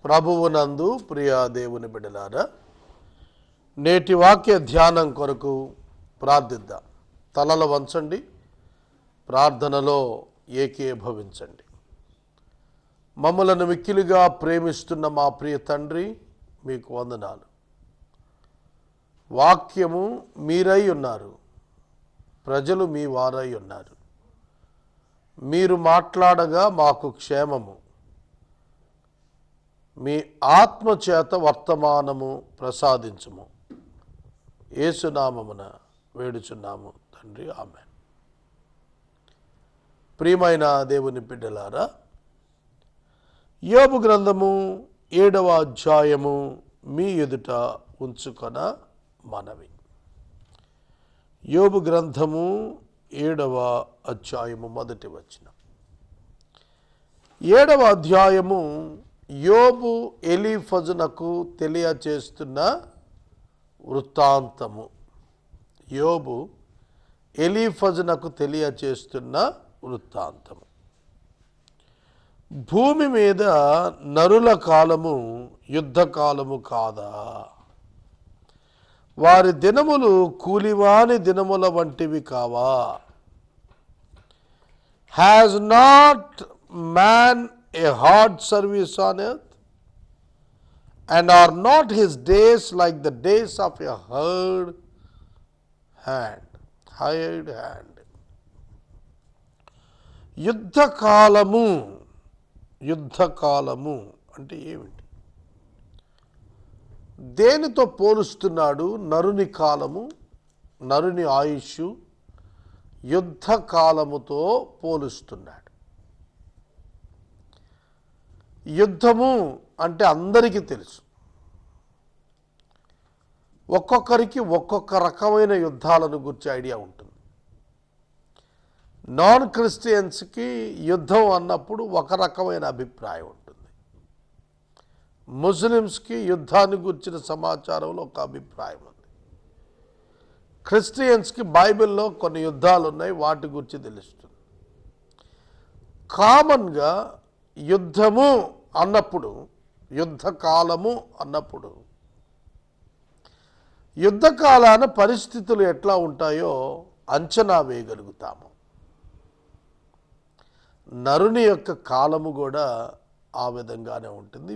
ప్రభువునందు ప్రియ దేవుని బిడ్డలారా, నేటి వాక్య ధ్యానం కొరకు ప్రార్థిద్దాం. తలలు వంచండి, ప్రార్థనలో ఏకీభవించండి. మమ్మలను మిక్కిలిగా ప్రేమిస్తున్న మా ప్రియ తండ్రి, మీకు వందనాలు. వాక్యము మీరై ఉన్నారు, ప్రజలు మీ వారై ఉన్నారు. మీరు మాట్లాడగా మాకు క్షేమము, మీ ఆత్మచేత వర్తమానము ప్రసాదించుము. యేసునామమున వేడుచున్నాము తండ్రి, ఆమేన్. ప్రియమైన దేవుని బిడ్డలారా, యోబు గ్రంథము 7వ అధ్యాయము మీ ఎదుట ఉంచుకొన మనవి. యోబు గ్రంథము 7వ అధ్యాయము మొదటి వచనం. 7వ అధ్యాయము యోబు ఎలీఫజునకు తెలియచేస్తున్న వృత్తాంతము. యోబు ఎలీఫజునకు తెలియచేస్తున్న వృత్తాంతము. భూమి మీద నరుల కాలము యుద్ధకాలము కాదా? వారి దినములు కూలివాని దినముల వంటివి కావా? Has not man a hard service on earth, and are not his days like the days of a hired hand? యుద్ధకాలము అంటే ఏమిటి? దేనితో పోలుస్తున్నాడు? నరుని కాలము, నరుని ఆయుష్ యుద్ధకాలముతో పోలుస్తున్నాడు. యుద్ధము అంటే అందరికీ తెలుసు. ఒక్కొక్కరికి ఒక్కొక్క రకమైన యుద్ధాలను గురించి ఐడియా ఉంటుంది. నాన్ క్రిస్టియన్స్కి యుద్ధం అన్నప్పుడు ఒక రకమైన అభిప్రాయం ఉంటుంది. ముస్లిమ్స్కి యుద్ధాన్ని గురించిన సమాచారంలో ఒక అభిప్రాయం ఉంది. క్రిస్టియన్స్కి బైబిల్లో కొన్ని యుద్ధాలు ఉన్నాయి, వాటి గురించి తెలుస్తుంది. కామన్గా యుద్ధము అన్నప్పుడు, యుద్ధకాలము అన్నప్పుడు, యుద్ధకాలాన పరిస్థితులు ఎట్లా ఉంటాయో అంచనా వేయగలుగుతాము. నరుని యొక్క కాలము కూడా ఆ విధంగానే ఉంటుంది.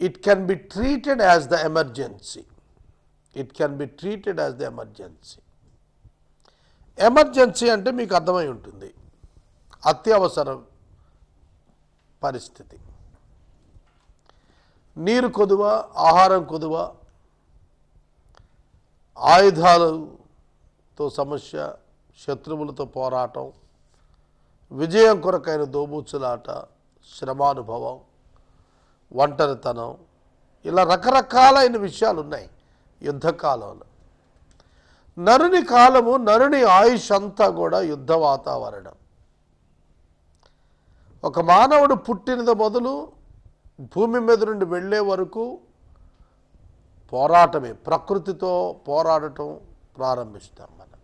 It can be treated as the emergency. Emergency అంటే మీకు అర్థమై ఉంటుంది, అత్యవసరం పరిస్థితి. నీరు కొదువ, ఆహారం కొదువ, ఆయుధాలతో సమస్య, శత్రువులతో పోరాటం, విజయం కొరకైన దోబూచులాట, శ్రమానుభవం, ఒంటరితనం, ఇలా రకరకాలైన విషయాలు ఉన్నాయి యుద్ధకాలంలో. నరుని కాలము, నరుని ఆయుష్ అంతా కూడా యుద్ధ వాతావరణం. ఒక మానవుడు పుట్టినది మొదలు భూమి మీద నుండి వెళ్ళే వరకు పోరాటమే. ప్రకృతితో పోరాడటం ప్రారంభిస్తాం మనం.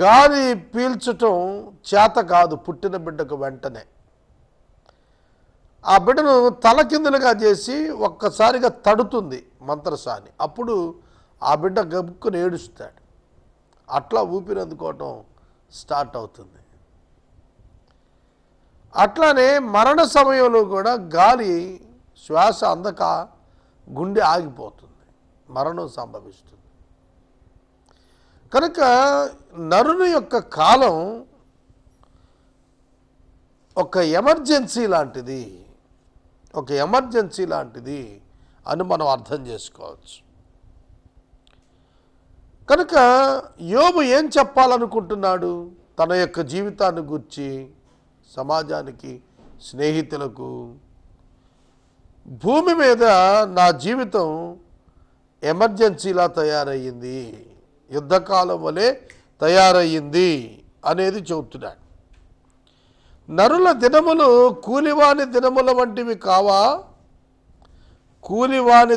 గాలి పీల్చటం చేత కాదు పుట్టిన బిడ్డకు. వెంటనే ఆ బిడ్డను తలకిందులుగా చేసి ఒక్కసారిగా తడుతుంది మంత్రసాని. అప్పుడు ఆ బిడ్డ గబుక్కుని ఏడుస్తాడు. అట్లా ఊపిరందుకోవటం స్టార్ట్ అవుతుంది. అట్లానే మరణ సమయంలో కూడా గాలి శ్వాస అందక గుండె ఆగిపోతుంది, మరణం సంభవిస్తుంది. కనుక నరుని యొక్క కాలం ఒక ఎమర్జెన్సీ లాంటిది అని మనం అర్థం చేసుకోవచ్చు. కనుక యోబు ఏం చెప్పాలనుకుంటున్నాడు తన యొక్క జీవితాన్ని గురించి సమాజానికి, స్నేహితులకు? భూమి మీద నా జీవితం ఎమర్జెన్సీలా తయారయ్యింది, యుద్ధకాలం వలె తయారయ్యింది అనేది చెబుతున్నాడు. నరుల దినములు కూలివాని దినముల వంటివి కావా? కూలివాని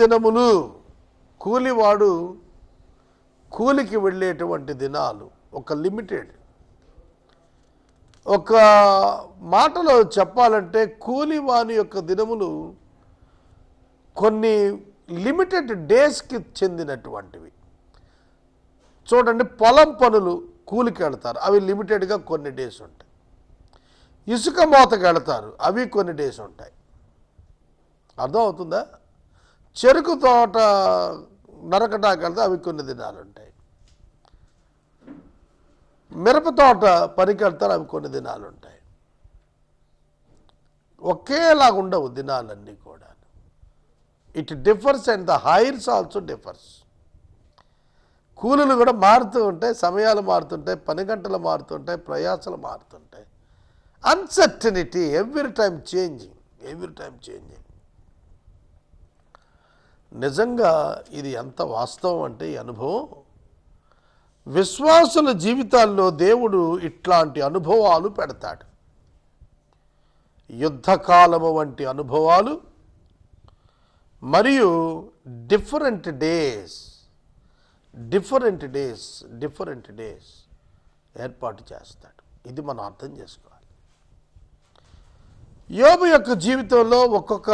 దినములు, కూలివాడు కూలికి వెళ్ళేటువంటి దినాలు ఒక లిమిటెడ్. ఒక మాటలో చెప్పాలంటే కూలివాని యొక్క దినములు కొన్ని లిమిటెడ్ డేస్కి చెందినటువంటివి. చూడండి, పొలం పనులు కూలికి వెళ్తారు, అవి లిమిటెడ్గా కొన్ని డేస్ ఉంటాయి. ఇసుక మోతకి వెళ్తారు, అవి కొన్ని డేస్ ఉంటాయి. అర్థం అవుతుందా? చెరుకు తోట నరకటానికి వెళ్తే అవి కొన్ని దినాలు ఉంటాయి. మిరప తోట పనికి వెళ్తారు, అవి కొన్ని దినాలు ఉంటాయి. ఒకేలాగా ఉండవు దినాలన్నీ కూడా. It differs and the heirs also differs. కూలీలు కూడా మారుతూ ఉంటాయి, సమయాలు మారుతుంటాయి, పని గంటలు మారుతుంటాయి, ప్రయాసాలు మారుతుంటాయి. Uncertainty, every time changing. నిజంగా ఇది ఎంత వాస్తవం అంటే ఈ అనుభవం, విశ్వాసుల జీవితాల్లో దేవుడు ఇట్లాంటి అనుభవాలు పెడతాడు. యుద్ధకాలము వంటి అనుభవాలు మరియు డిఫరెంట్ డేస్ ఏర్పాటు చేస్తాడు. ఇది మనం అర్థం చేసుకోవాలి. యోబు యొక్క జీవితంలో ఒక్కొక్క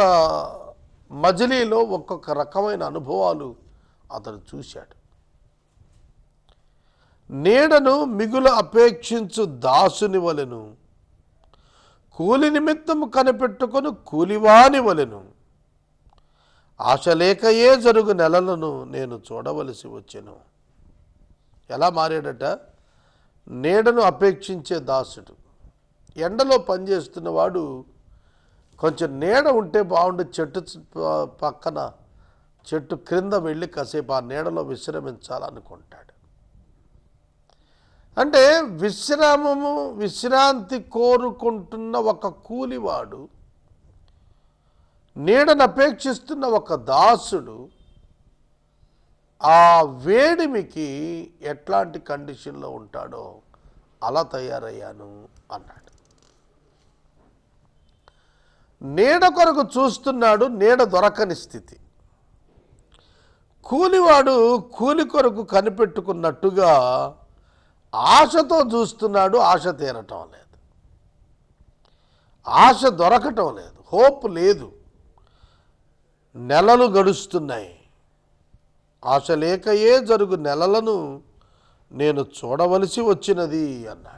మజిలీలో ఒక్కొక్క రకమైన అనుభవాలు అతను చూశాడు. నీడను మిగులు అపేక్షించు దాసుని వలెను, కూలి నిమిత్తము కనిపెట్టుకొని కూలివాని వలెను, ఆశ లేకయే జరుగు నెలలను నేను చూడవలసి వచ్చెను. ఎలా మారాడట? నీడను అపేక్షించే దాసుడు. ఎండలో పనిచేస్తున్నవాడు కొంచెం నీడ ఉంటే బాగుండు, చెట్టు పక్కన చెట్టు క్రింద వెళ్ళి కాసేపు ఆ నీడలో విశ్రమించాలనుకుంటాడు. అంటే విశ్రాంతి కోరుకుంటున్న ఒక కూలివాడు, నీడను అపేక్షిస్తున్న ఒక దాసుడు ఆ వేడిమికి ఎట్లాంటి కండిషన్లో ఉంటాడో అలా తయారయ్యాను అన్నాడు. నీడ కొరకు చూస్తున్నాడు, నీడ దొరకని స్థితి. కూలివాడు కూలి కొరకు కనిపెట్టుకున్నట్టుగా ఆశతో చూస్తున్నాడు, ఆశ తీరటం లేదు, ఆశ దొరకటం లేదు, హోప్ లేదు. నెలలు గడుస్తున్నాయి, ఆశ లేకయే జరుగు నెలలను నేను చూడవలసి వచ్చినది అన్నాడు.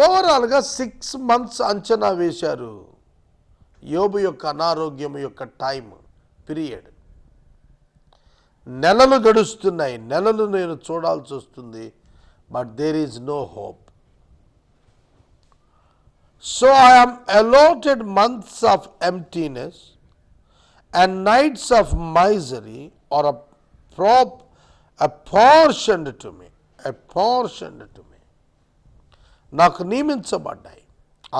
ఓవరాల్గా 6 months అంచనా వేశారు యోబు యొక్క అనారోగ్యం యొక్క టైం పీరియడ్. నెలలు గడుస్తున్నాయి, నెలలు నేను చూడాల్సి వస్తుంది, but there is no hope. So I am allotted months of emptiness and nights of misery or apportioned to me. నాకు నియమించబడ్డాయి,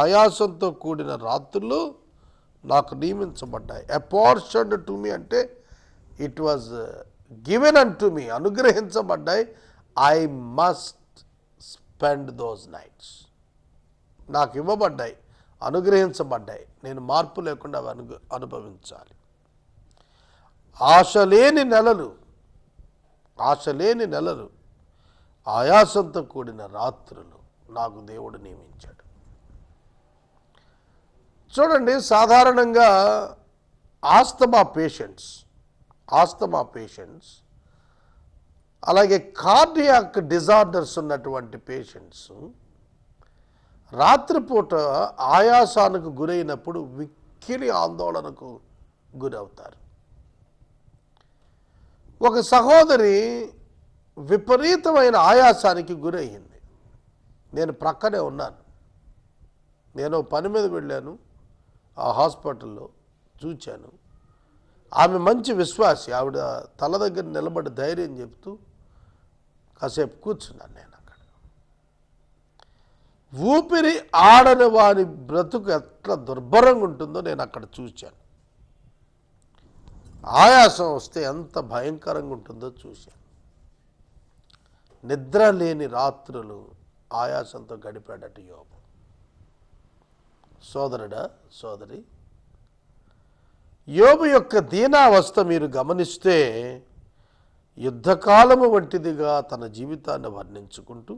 ఆయాసంతో కూడిన రాత్రులు నాకు నియమించబడ్డాయి. అపార్షన్డ్ టు మీ అంటే it was given unto me, అనుగ్రహించబడ్డాయి. I must spend those nights. నాకు ఇవ్వబడ్డాయి, అనుగ్రహించబడ్డాయి, నేను మార్పు లేకుండా అవి అనుభవించాలి. ఆశ లేని నెలలు, ఆయాసంతో కూడిన రాత్రులు నాకు దేవుడు నియమించాడు. చూడండి, సాధారణంగా ఆస్తమా పేషెంట్స్ అలాగే కార్డియాక్ డిజార్డర్స్ ఉన్నటువంటి పేషెంట్స్ రాత్రిపూట ఆయాసానికి గురైనప్పుడు మిక్కిలి ఆందోళనకు గురవుతారు. ఒక సహోదరి విపరీతమైన ఆయాసానికి గురయ్యింది. నేను ప్రక్కనే ఉన్నాను. నేను పని మీద వెళ్ళాను, ఆ హాస్పిటల్లో చూచాను. ఆమె మంచి విశ్వాసి, ఆవిడ తల దగ్గర నిలబడి ధైర్యం చెప్తూ కాసేపు కూర్చున్నాను. నేను అక్కడ ఊపిరి ఆడని వారి బ్రతుకు ఎట్లా దుర్భరంగా ఉంటుందో నేను అక్కడ చూశాను. ఆయాసం వస్తే ఎంత భయంకరంగా ఉంటుందో చూశాను. నిద్ర లేని రాత్రులు ఆయాసంతో గడిపాడట యోబు. సోదరుడా, సోదరి, యోబు యొక్క దీనావస్థ మీరు గమనిస్తే యుద్ధకాలము వంటిదిగా తన జీవితాన్ని వర్ణించుకుంటూ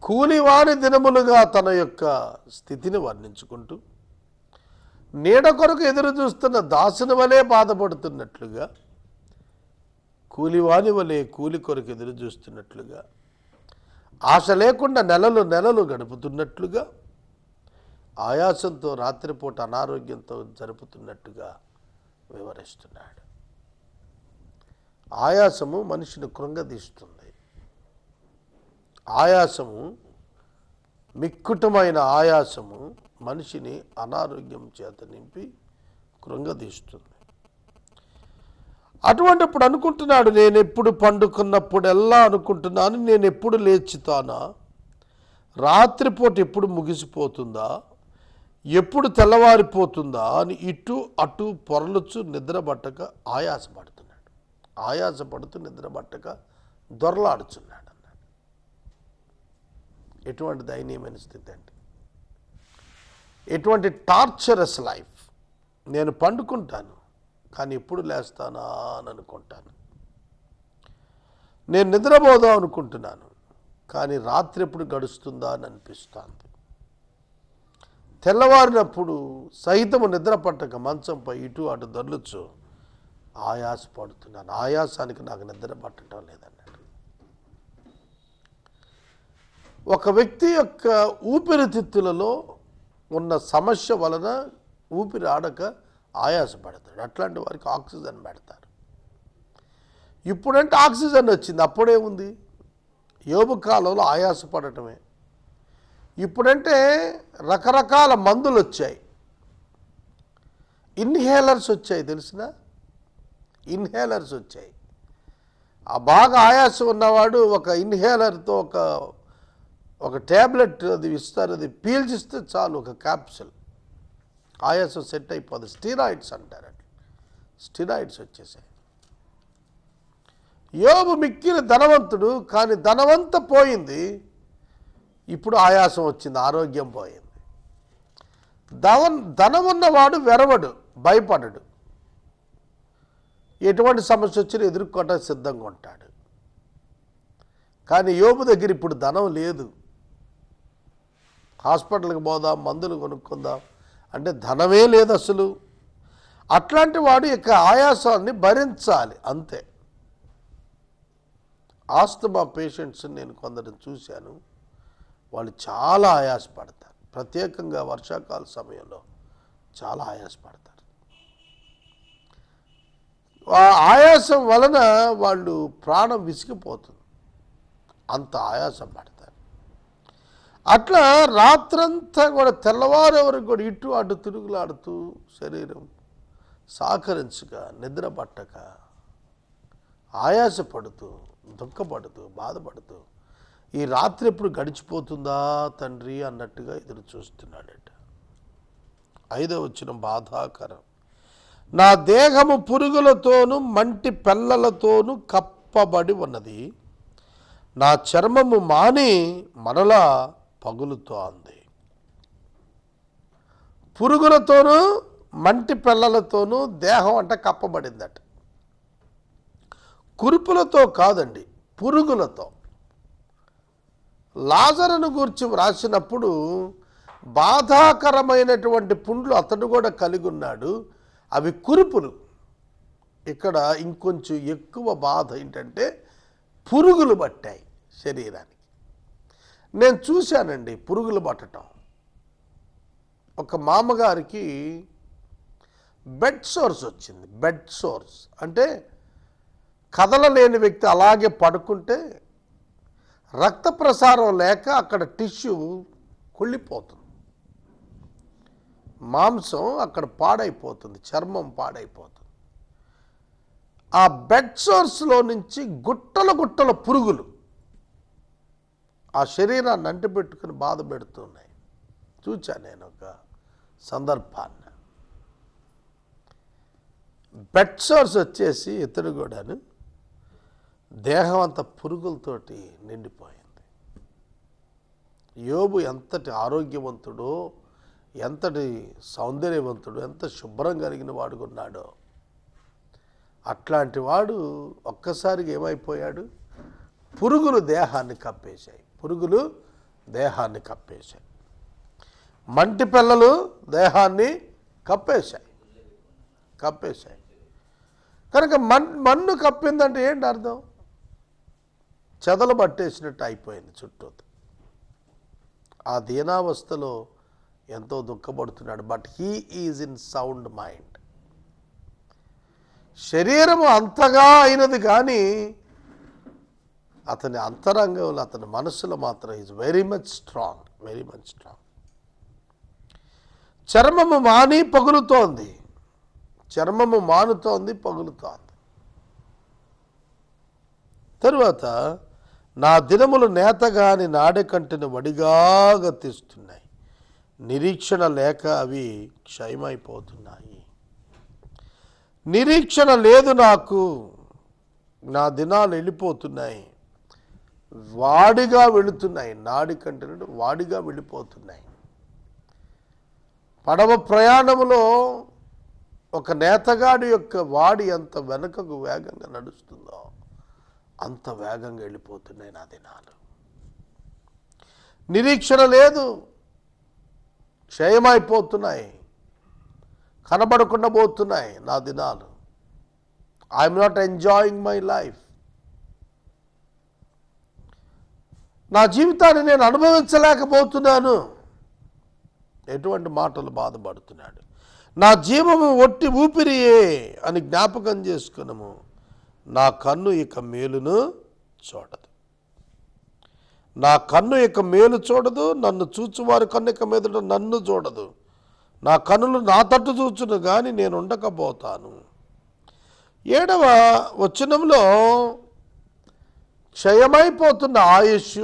కూలివాని దినములుగా తన యొక్క స్థితిని వర్ణించుకుంటూ నీడ కొరకు ఎదురు చూస్తున్న దాసుని వలె బాధపడుతున్నట్లుగా, కూలివాని వలె కూలి కొరకు ఎదురు చూస్తున్నట్లుగా, ఆశ లేకుండా నెలలు నెలలు గడుపుతున్నట్లుగా, ఆయాసంతో రాత్రిపూట అనారోగ్యంతో జరుపుతున్నట్టుగా వివరిస్తున్నాడు. ఆయాసము మనిషిని కృంగదీస్తుంది. ఆయాసము, మిక్కుటమైన ఆయాసము మనిషిని అనారోగ్యం చేత నింపి కృంగదీస్తుంది. అటువంటిప్పుడు అనుకుంటున్నాడు, నేను ఎప్పుడు పండుకున్నప్పుడెల్లా అనుకుంటున్నాను, నేను ఎప్పుడు లేచుతానా, రాత్రిపూట ఎప్పుడు ముగిసిపోతుందా, ఎప్పుడు తెల్లవారిపోతుందా అని ఇటు అటు పొరలుచు నిద్రపట్టక ఆయాసపడుతున్నాడు. ఆయాసపడుతూ నిద్రపట్టక దొరలాడుచున్నాడు అన్నాడు. ఎటువంటి దయనీయమైన స్థితి అండి, ఎటువంటి టార్చరస్ లైఫ్. నేను పండుకుంటాను కానీ ఎప్పుడు లేస్తానా అని అనుకుంటాను. నేను నిద్రపోదాం అనుకుంటున్నాను కానీ రాత్రి ఎప్పుడు గడుస్తుందా అని అనిపిస్తుంది. తెల్లవారినప్పుడు సహితము నిద్ర పట్టక మంచంపై ఇటు అటు దొర్లుచు ఆయాసపడుతున్నాను. ఆయాసానికి నాకు నిద్ర పట్టడం లేదన్నాడు. ఒక వ్యక్తి యొక్క ఊపిరితిత్తులలో ఉన్న సమస్య వలన ఊపిరి ఆడక ఆయాసపడతాడు. అట్లాంటి వారికి ఆక్సిజన్ పెడతారు. ఇప్పుడంటే ఆక్సిజన్ వచ్చింది, అప్పుడే ఉంది. యోబు కాలంలో ఆయాసపడటమే. ఇప్పుడంటే రకరకాల మందులు వచ్చాయి, ఇన్హేలర్స్ వచ్చాయి, తెలిసిన ఇన్హేలర్స్ వచ్చాయి. ఆ బాగా ఆయాసం ఉన్నవాడు ఒక ఇన్హేలర్తో ఒక ట్యాబ్లెట్ అది ఇస్తారు, అది పీల్చిస్తే చాలు, ఒక క్యాప్సూల్, ఆయాసం సెట్ అయిపోతుంది. స్టీరాయిడ్స్ అంటారండి, స్టీరాయిడ్స్ వచ్చేసాయి. యోబు మిక్కిలి ధనవంతుడు, కానీ ధనవంత పోయింది, ఇప్పుడు ఆయాసం వచ్చింది, ఆరోగ్యం పోయింది. ధనమున్నవాడు వెరవడు, భయపడడు, ఎటువంటి సమస్య వచ్చినా ఎదుర్కోవడానికి సిద్ధంగా ఉంటాడు. కానీ యోబు దగ్గర ఇప్పుడు ధనం లేదు. హాస్పిటల్కి పోదాం, మందులు కొనుక్కుందాం అంటే ధనమే లేదు అసలు. అట్లాంటి వాడు ఇక ఆయాసాన్ని భరించాలి అంతే. ఆస్తమా పేషెంట్స్ నేను కొందరిని చూశాను, వాళ్ళు చాలా ఆయాసపడతారు. ప్రత్యేకంగా వర్షాకాల సమయంలో చాలా ఆయాసపడతారు. ఆయాసం వలన వాళ్ళు ప్రాణం విసిగిపోతుంది, అంత ఆయాసం పడతారు. అట్లా రాత్రంతా కూడా తెల్లవారే వరకు కూడా ఇటు అటు తిరుగులాడుతూ శరీరం సహకరించక, నిద్ర పట్టక, ఆయాసపడుతూ, దుఃఖపడుతూ, బాధపడుతూ ఈ రాత్రి ఎప్పుడు గడిచిపోతుందా తండ్రి అన్నట్టుగా ఎదురు చూస్తున్నాడట. 5వ వచనం బాధాకరం. నా దేహము పురుగులతోనూ మంటి పెళ్ళలతోనూ కప్పబడి ఉన్నది, నా చర్మము మాని మరలా పగులుతోంది. పురుగులతోనూ మంటి పెళ్ళలతోనూ దేహం అంట కప్పబడిందట. కురుపులతో కాదండి, పురుగులతో. లాజరును గూర్చి వ్రాసినప్పుడు బాధాకరమైనటువంటి పుండ్లు అతడు కూడా కలిగి ఉన్నాడు, అవి కురుపులు. ఇక్కడ ఇంకొంచెం ఎక్కువ బాధ ఏంటంటే పురుగులు పట్టాయి శరీరానికి. నేను చూశానండి పురుగులు పట్టడం. ఒక మామగారికి బెడ్ సోర్స్ వచ్చింది. బెడ్ సోర్స్ అంటే కదలలేని వ్యక్తి అలాగే పడుకుంటే రక్త ప్రసారం లేక అక్కడ టిష్యూ కుళ్ళిపోతుంది, మాంసం అక్కడ పాడైపోతుంది, చర్మం పాడైపోతుంది. ఆ బెడ్ సోర్స్లో నుంచి గుట్టల గుట్టల పురుగులు ఆ శరీరాన్ని అంటిపెట్టుకుని బాధ పెడుతున్నాయి. చూచాను నేను ఒక సందర్భాన్ని. బెడ్ సోర్స్ వచ్చేసి ఇతడు కూడాను దేహం అంతా పురుగులతోటి నిండిపోయింది. యోబు ఎంతటి ఆరోగ్యవంతుడో, ఎంతటి సౌందర్యవంతుడు, ఎంత శుభ్రం కలిగిన వాడుకున్నాడో, అట్లాంటి వాడు ఒక్కసారిగా ఏమైపోయాడు, పురుగులు దేహాన్ని కప్పేశాయి, పురుగులు దేహాన్ని కప్పేశాయి. మంటి పిల్లలు దేహాన్ని కప్పేశాయి. కనుక మన్ను కప్పిందంటే ఏంటి అర్థం? చెదలు పట్టేసినట్టు అయిపోయింది చుట్టూ. ఆ దీనావస్థలో ఎంతో దుఃఖపడుతున్నాడు. But he is in sound mind. శరీరము అంతగా అయినది కానీ అతని అంతరంగంలో, అతని మనసులో మాత్రం ఈజ్ వెరీ మచ్ స్ట్రాంగ్. చర్మము మాని పగులుతోంది, చర్మము మానుతోంది, పగులుతోంది. తరువాత నా దినములు నేతగాని నాడె కంటిని వడిగా గతిస్తున్నాయి, నిరీక్షణ లేక అవి క్షయమైపోతున్నాయి. నిరీక్షణ లేదు నాకు, నా దినాలు వెళ్ళిపోతున్నాయి, వాడిగా వెళుతున్నాయి. నాడి కంటిని వాడిగా వెళ్ళిపోతున్నాయి. పడవ ప్రయాణంలో ఒక నేతగాడి యొక్క వాడి ఎంత వెనుకకు వేగంగా నడుస్తుందో అంత వేగంగా వెళ్ళిపోతున్నాయి నా దినాలు. నిరీక్షణ లేదు, క్షయమైపోతున్నాయి, కనబడకుండా పోతున్నాయి నా దినాలు. I'm not enjoying my life. నా జీవితాన్ని నేను అనుభవించలేకపోతున్నాను. ఎటువంటి మాటలు బాధపడుతున్నాడు. నా జీవము ఒట్టి ఊపిరియే అని జ్ఞాపకం చేసుకున్నాము. నా కన్ను ఇక మేలును చూడదు. నా కన్ను ఇక మేలు చూడదు, నన్ను చూచువారి కన్ను ఇక మీదట నన్ను చూడదు. నా కన్నులు నా తట్టు చూచును కానీ నేను ఉండకపోతాను. 7వ వచనంలో క్షయమైపోతున్న ఆయుష్,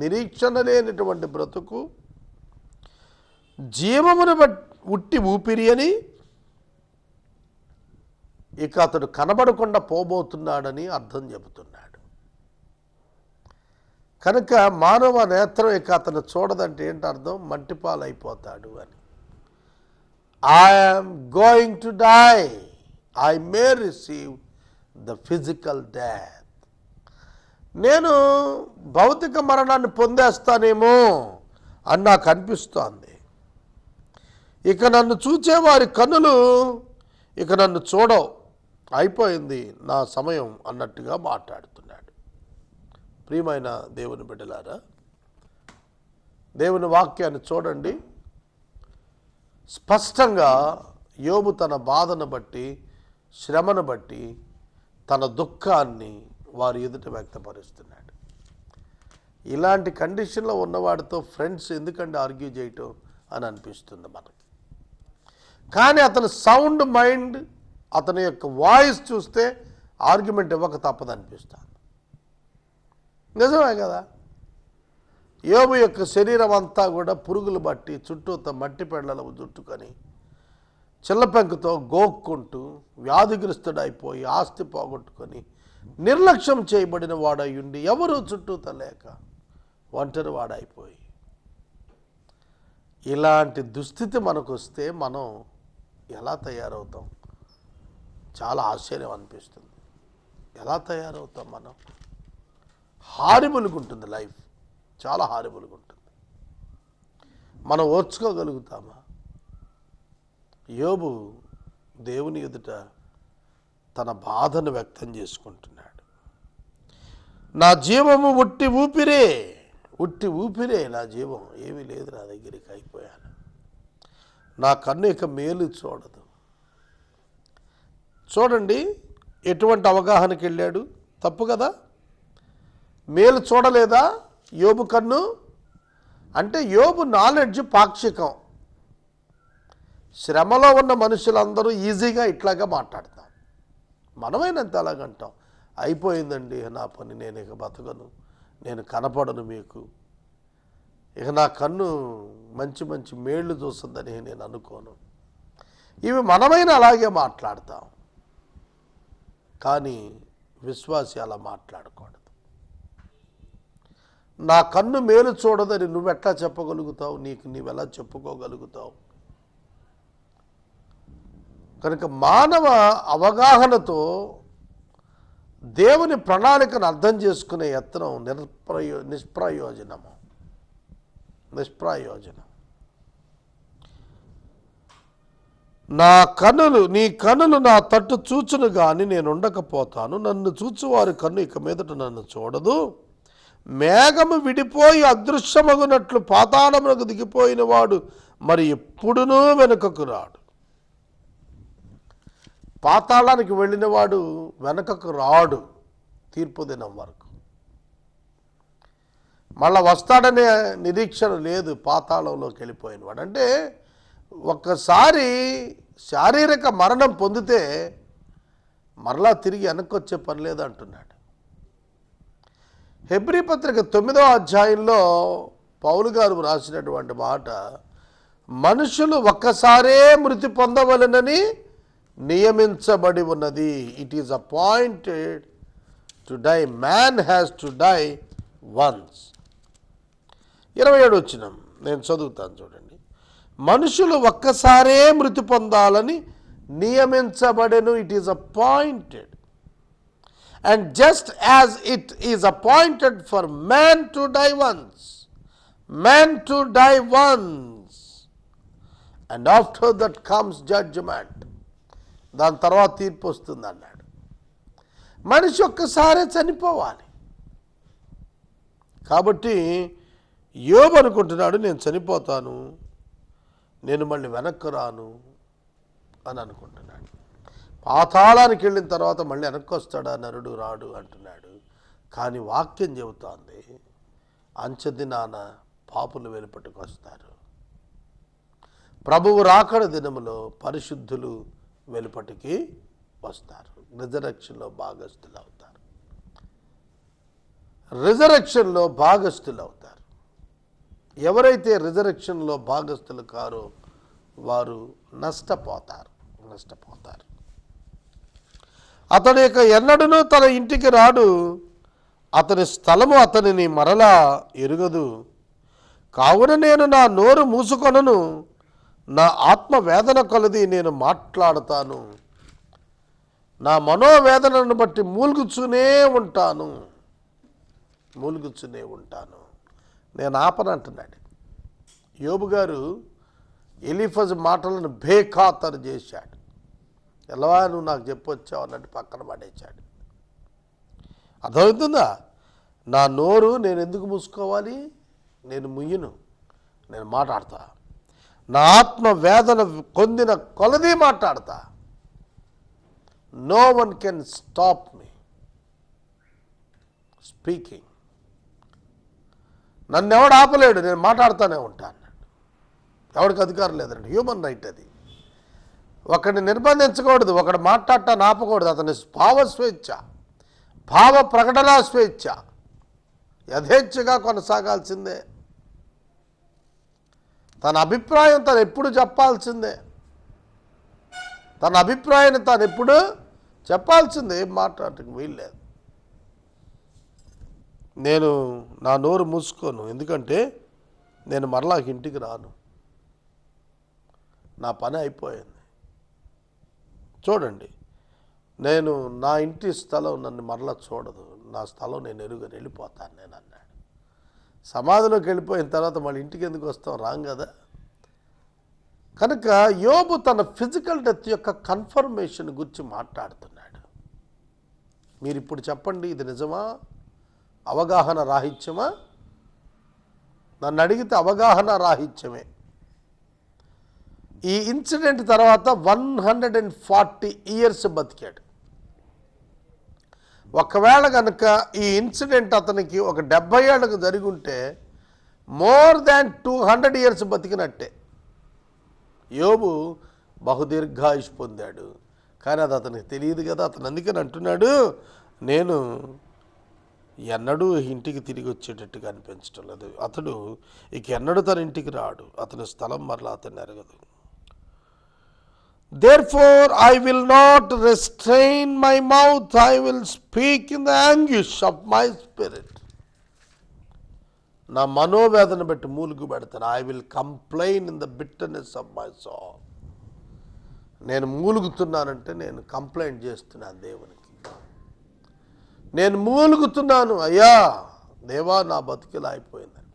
నిరీక్షణ లేనటువంటి బ్రతుకు, జీవమును ఉట్టి ఊపిరి అని, ఇక అతడు కనబడకుండా పోబోతున్నాడని అర్థం చెబుతున్నాడు. కనుక మానవ నేత్రం ఇక అతను చూడదంటే ఏంటి అర్థం? మట్టిపాలైపోతాడు అని. I'm going to die, I may receive the physical death. నేను భౌతిక మరణాన్ని పొందేస్తానేమో అని నాకు అనిపిస్తోంది. ఇక నన్ను చూచేవారి కన్నులు ఇక నన్ను చూడవు, అయిపోయింది నా సమయం అన్నట్టుగా మాట్లాడుతున్నాడు. ప్రియమైన దేవుని బిడ్డలారా, దేవుని వాక్యాన్ని చూడండి. స్పష్టంగా యోబు తన బాధను బట్టి, శ్రమను బట్టి, తన దుఃఖాన్ని వారి ఎదుట వ్యక్తపరుస్తున్నాడు. ఇలాంటి కండిషన్లో ఉన్నవాడితో ఫ్రెండ్స్ ఎందుకంటే ఆర్గ్యూ చేయటం అని అనిపిస్తుంది మనకి. కానీ అతని సౌండ్ మైండ్, అతని యొక్క వాయిస్ చూస్తే ఆర్గ్యుమెంట్ ఇవ్వక తప్పదనిపిస్తుంది. నిజమే కదా? యోబు యొక్క శరీరం అంతా కూడా పురుగులు బట్టి చుట్టూతో మట్టి పెళ్ళలు చుట్టుకొని చిల్లపెంకుతో గోక్కుంటూ వ్యాధిగ్రస్తుడైపోయి ఆస్తి పోగొట్టుకొని నిర్లక్ష్యం చేయబడిన వాడయ్యుండి ఎవరు చుట్టూతో లేక ఒంటరి వాడైపోయి, ఇలాంటి దుస్థితి మనకు వస్తే మనం ఎలా తయారవుతాం? చాలా ఆశ్చర్యం అనిపిస్తుంది. ఎలా తయారవుతాం మనం? హారిబుల్గా ఉంటుంది లైఫ్, చాలా హారిబుల్గా ఉంటుంది. మనం ఓర్చుకోగలుగుతామా? యోబు దేవుని ఎదుట తన బాధను వ్యక్తం చేసుకుంటున్నాడు. నా జీవము ఉట్టి ఊపిరే నా జీవం, ఏమీ లేదు నా దగ్గరికి, అయిపోయాను. నా కన్ను ఇక మేలు చూడదు. చూడండి ఎటువంటి అవగాహనకి వెళ్ళాడు. తప్పు కదా? మేలు చూడలేదా యోబు కన్ను? అంటే యోబు నాలెడ్జ్ పాక్షికం. శ్రమలో ఉన్న మనుషులందరూ ఈజీగా ఇట్లాగా మాట్లాడతాం. మనమైనంత అలాగంటాం, అయిపోయిందండి నా పని, నేను ఇక బతకను, నేను కనపడను మీకు, ఇక నా కన్ను మంచి మంచి మేళ్ళు చూస్తుందని నేను అనుకోను. ఇవి మనమైన అలాగే మాట్లాడతాం. కానీ విశ్వాసి అలా మాట్లాడకూడదు. నా కన్ను మేలు చూడదని నువ్వెట్లా చెప్పగలుగుతావు? నీవెలా చెప్పుకోగలుగుతావు? కనుక మానవ అవగాహనతో దేవుని ప్రణాళికను అర్థం చేసుకునే యత్నం నిష్ప్రయోజనము. నిష్ప్రయోజనం. నీ కనులు నా తట్టు చూచును గాని నేను ఉండకపోతాను. నన్ను చూచువారి కన్ను ఇక మీదట నన్ను చూడదు. మేఘము విడిపోయి అదృశ్యమగునట్లు పాతాళమునకు దిగిపోయిన వాడు మరి ఎప్పుడునూ వెనుకకు రాడు. పాతాళానికి వెళ్ళినవాడు వెనుకకు రాడు తీర్పు దినం వరకు. మళ్ళా వస్తాడనే నిరీక్షణ లేదు పాతాళంలోకి వెళ్ళిపోయినవాడు. అంటే ఒక్కసారి శారీరక మరణం పొందితే మరలా తిరిగి వెనక్కి వచ్చే పని లేదు అంటున్నాడు. హెబ్రీ పత్రిక 9వ అధ్యాయంలో పౌలు గారు రాసినటువంటి మాట, మనుషులు ఒక్కసారే మృతి పొందవలెనని నియమించబడి ఉన్నది. It is appointed to die, man has to die once. 27 వచనం నేను చదువుతాను చూడండి. మనుషులు ఒక్కసారే మృతి పొందాలని నియమించబడెను. It is appointed. And just as it is appointed for man to die once, and after that comes judgment. దాని తర్వాత తీర్పు వస్తుంది అన్నాడు. మనిషి ఒక్కసారే చనిపోవాలి. కాబట్టి యోబు అనుకుంటున్నాడు, నేను చనిపోతాను, నేను మళ్ళీ వెనక్కు రాను అని అనుకుంటున్నాడు. పాతాళానికి వెళ్ళిన తర్వాత మళ్ళీ వెనక్కి వస్తాడా నరుడు? రాడు అంటున్నాడు. కానీ వాక్యం చెబుతోంది, అంచెదినాన పాపులు వెలుపటికి వస్తారు. ప్రభువు రాకడ దినములో పరిశుద్ధులు వెలుపటికి వస్తారు. రిజరెక్షన్లో భాగస్థులు అవుతారు. రిజరెక్షన్లో భాగస్థులు అవుతారు. ఎవరైతే రిజరెక్షన్లో భాగస్థులు కారో వారు నష్టపోతారు. అతడు ఇక ఎన్నడూనూ తన ఇంటికి రాడు. అతని స్థలము అతనిని మరలా ఎరుగదు. కావున నేను నా నోరు మూసుకొనను, నా ఆత్మ వేదన కొలది నేను మాట్లాడతాను. నా మనోవేదనను బట్టి మూలుగుచూనే ఉంటాను. నేను ఆపనంటున్నాడు. యోబు గారు ఎలీఫజ్ మాటలను బేఖాతరు చేశాడు. ఎలా నువ్వు నాకు చెప్పొచ్చావు అన్నట్టు పక్కన పడేశాడు. అర్థమవుతుందా? నా నోరు నేను ఎందుకు మూసుకోవాలి? నేను ముయ్యను, నేను మాట్లాడతా. నా ఆత్మ వేదన పొందిన కొలది మాట్లాడతా. No one can stop me speaking. నన్ను ఎవడు ఆపలేడు, నేను మాట్లాడుతూనే ఉంటాను. ఎవరికి అధికారం లేదండి, హ్యూమన్ రైట్ అది. ఒకడిని నిర్బంధించకూడదు, ఒకడు మాట్లాడటాన్ని ఆపకూడదు. అతని భావ ప్రకటన స్వేచ్ఛ యథేచ్ఛగా కొనసాగాల్సిందే. తన అభిప్రాయం తను ఎప్పుడు చెప్పాల్సిందే. ఏం మాట్లాడటం వీల్లేదు. నేను నా నోరు మూసుకోను, ఎందుకంటే నేను మరలా ఇంటికి రాను. నా పని అయిపోయింది. చూడండి, నేను నా ఇంటి స్థలం నన్ను మరలా చూడదు. నా స్థలం నేను ఎరుగని వెళ్ళిపోతాను నేను అన్నాడు. సమాధిలోకి వెళ్ళిపోయిన తర్వాత మళ్ళీ ఇంటికి ఎందుకు వస్తాం? రాంగ్ కదా. కనుక యోబు తన ఫిజికల్ డెత్ యొక్క కన్ఫర్మేషన్ గురించి మాట్లాడుతున్నాడు. మీరు ఇప్పుడు చెప్పండి, ఇది నిజమా? అవగాహన రాహిత్యమా? నన్ను అడిగితే అవగాహన రాహిత్యమే. ఈ ఇన్సిడెంట్ తర్వాత 140 years బతికాడు. ఒకవేళ కనుక ఈ ఇన్సిడెంట్ అతనికి ఒక 70 ఏళ్ళకు జరిగి ఉంటే మోర్ దాన్ 200 years బతికినట్టే. యోబు బహుదీర్ఘాయుష్ పొందాడు. కానీ అది అతనికి తెలియదు కదా. అతను అందుకని అంటున్నాడు, నేను ఎన్నడూ ఇంటికి తిరిగి వచ్చేటట్టుగా అనిపించడం లేదు. అతడు ఇక ఎన్నడూ తన ఇంటికి రాడు. అతని స్థలం మరలా అతను ఎరగదు. Therefore I will not restrain my mouth, I will speak in the anguish of my spirit. నా మనోవేదన బట్టి మూలుగు పెడతాను. I will complain in the bitterness of my soul. నేను మూలుగుతున్నానంటే నేను కంప్లైంట్ చేస్తున్నాను దేవునికి. నేను మూలుగుతున్నాను, అయ్యా దేవా నా బతుకిలా అయిపోయిందని.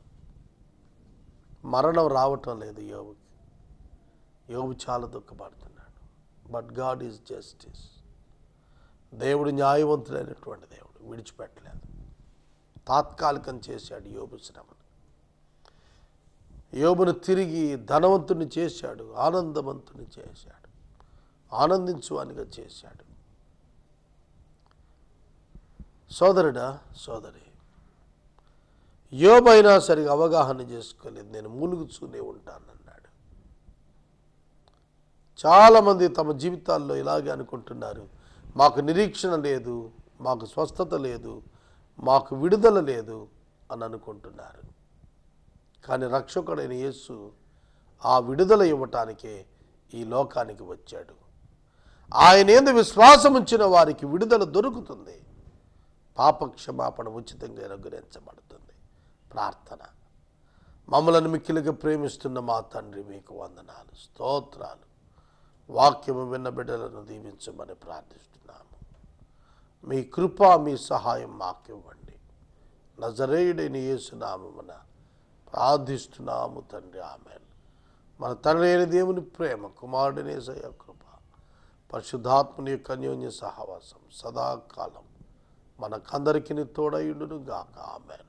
మరణం రావటం లేదు యోబుకి. యోబు చాలా దుఃఖపడుతున్నాడు. But God is justice. దేవుడు న్యాయవంతుడైనటువంటి దేవుడు, విడిచిపెట్టలేదు. తాత్కాలికం చేశాడు యోబు శ్రమను. యోబును తిరిగి ధనవంతుని చేశాడు, ఆనందవంతుని చేశాడు, ఆనందించువానిగా చేశాడు. సోదరుడా, సోదరి, యోబు అయినా సరిగా అవగాహన చేసుకోలేదు. నేను మూలుగుతూనే ఉంటానన్నాడు. చాలామంది తమ జీవితాల్లో ఇలాగే అనుకుంటున్నారు. మాకు నిరీక్షణ లేదు, మాకు స్వస్థత లేదు, మాకు విడుదల లేదు అని అనుకుంటున్నారు. కానీ రక్షకుడైన యేసు ఆ విడుదల ఇవ్వటానికే ఈ లోకానికి వచ్చాడు. ఆయన యందు విశ్వాసం ఉంచిన వారికి విడుదల దొరుకుతుంది. పాపక్షమాపణ ఉచితంగా అనుగ్రహించబడుతుంది. ప్రార్థన. మమ్మలను మిక్కిలిగా ప్రేమిస్తున్న మా తండ్రి, మీకు వందనాలు, స్తోత్రాలు. వాక్యము విన్న బిడ్డలను దీవించమని ప్రార్థిస్తున్నాము. మీ కృప, మీ సహాయం మాకివ్వండి. నజరేయుడైన యేసు నామమున ప్రార్థిస్తున్నాము తండ్రి, ఆమేన్. మన తండ్రి అయిన దేవుని ప్రేమ, కుమారుడైన యేసయ్య కృప, పరిశుద్ధాత్మని యొక్క అన్యోన్య సహవాసం సదాకాలం మనకందరికీ తోడయుండును గాక. ఆమేన్.